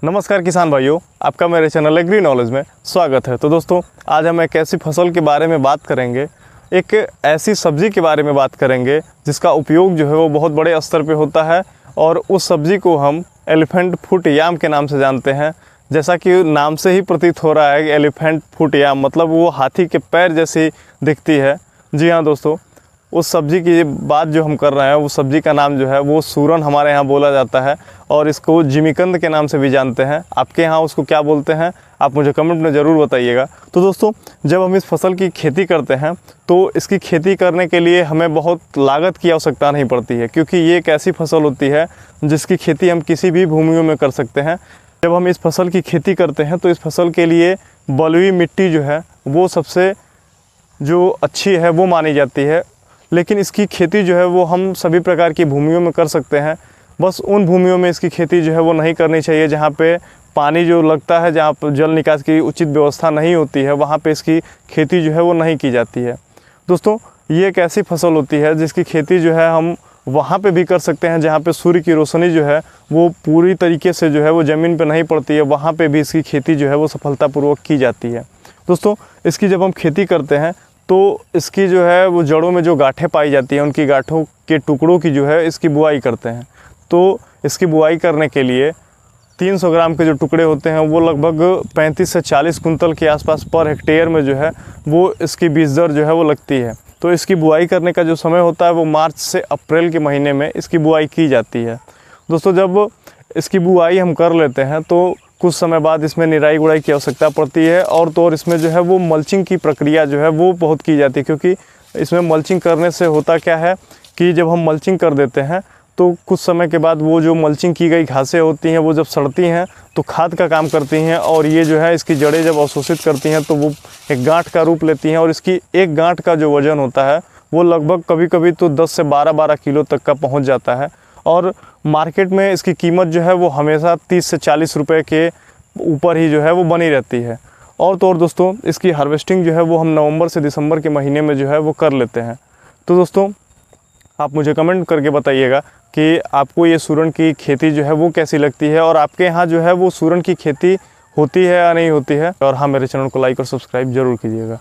नमस्कार किसान भाइयों, आपका मेरे चैनल एग्री नॉलेज में स्वागत है। तो दोस्तों, आज हम एक ऐसी फसल के बारे में बात करेंगे, एक ऐसी सब्ज़ी के बारे में बात करेंगे जिसका उपयोग जो है वो बहुत बड़े स्तर पे होता है और उस सब्ज़ी को हम एलिफेंट फुट याम के नाम से जानते हैं। जैसा कि नाम से ही प्रतीत हो रहा है कि एलिफेंट फुट याम मतलब वो हाथी के पैर जैसी दिखती है। जी हाँ दोस्तों, उस सब्ज़ी की बात जो हम कर रहे हैं, उस सब्ज़ी का नाम जो है वो सूरन हमारे यहाँ बोला जाता है और इसको जिमीकंद के नाम से भी जानते हैं। आपके यहाँ उसको क्या बोलते हैं, आप मुझे कमेंट में ज़रूर बताइएगा। तो दोस्तों, जब हम इस फसल की खेती करते हैं तो इसकी खेती करने के लिए हमें बहुत लागत की आवश्यकता नहीं पड़ती है, क्योंकि ये एक ऐसी फसल होती है जिसकी खेती हम किसी भी भूमियों में कर सकते हैं। जब हम इस फसल की खेती करते हैं तो इस फसल के लिए बलुई मिट्टी जो है वो सबसे जो अच्छी है वो मानी जाती है। लेकिन इसकी खेती जो है वो हम सभी प्रकार की भूमियों में कर सकते हैं। बस उन भूमियों में इसकी खेती जो है वो नहीं करनी चाहिए जहाँ पे पानी जो लगता है, जहाँ पर जल निकास की उचित व्यवस्था नहीं होती है, वहाँ पे इसकी खेती जो है वो नहीं की जाती है। दोस्तों, ये एक ऐसी फसल होती है जिसकी खेती जो है हम वहाँ पे भी कर सकते हैं जहाँ पे सूर्य की रोशनी जो है वो पूरी तरीके से जो है वो ज़मीन पे नहीं पड़ती है, वहाँ पे भी इसकी खेती जो है वो सफलतापूर्वक की जाती है। दोस्तों, इसकी जब हम खेती करते हैं तो इसकी जो है वो जड़ों में जो गांठें पाई जाती हैं, उनकी गांठों के टुकड़ों की जो है इसकी बुआई करते हैं। तो इसकी बुआई करने के लिए 300 ग्राम के जो टुकड़े होते हैं वो लगभग 35 से 40 कुंतल के आसपास पर हेक्टेयर में जो है वो इसकी बीज दर जो है वो लगती है। तो इसकी बुआई करने का जो समय होता है वो मार्च से अप्रैल के महीने में इसकी बुआई की जाती है। दोस्तों, जब इसकी बुआई हम कर लेते हैं तो कुछ समय बाद इसमें निराई गुड़ाई की आवश्यकता पड़ती है और तो और इसमें जो है वो मल्चिंग की प्रक्रिया जो है वो बहुत की जाती है, क्योंकि इसमें मल्चिंग करने से होता क्या है कि जब हम मल्चिंग कर देते हैं तो कुछ समय के बाद वो जो मल्चिंग की गई घासें होती हैं वो जब सड़ती हैं तो खाद का काम करती हैं और ये जो है इसकी जड़ें जब अवशोषित करती हैं तो वो एक गांठ का रूप लेती हैं और इसकी एक गांठ का जो वज़न होता है वो लगभग कभी कभी तो 10 से 12 किलो तक का पहुँच जाता है। और मार्केट में इसकी कीमत जो है वो हमेशा 30 से 40 रुपये के ऊपर ही जो है वो बनी रहती है। और तो और दोस्तों, इसकी हार्वेस्टिंग जो है वो हम नवंबर से दिसंबर के महीने में जो है वो कर लेते हैं। तो दोस्तों, आप मुझे कमेंट करके बताइएगा कि आपको ये सूरन की खेती जो है वो कैसी लगती है और आपके यहाँ जो है वो सूरन की खेती होती है या नहीं होती है। और हाँ, मेरे चैनल को लाइक और सब्सक्राइब ज़रूर कीजिएगा।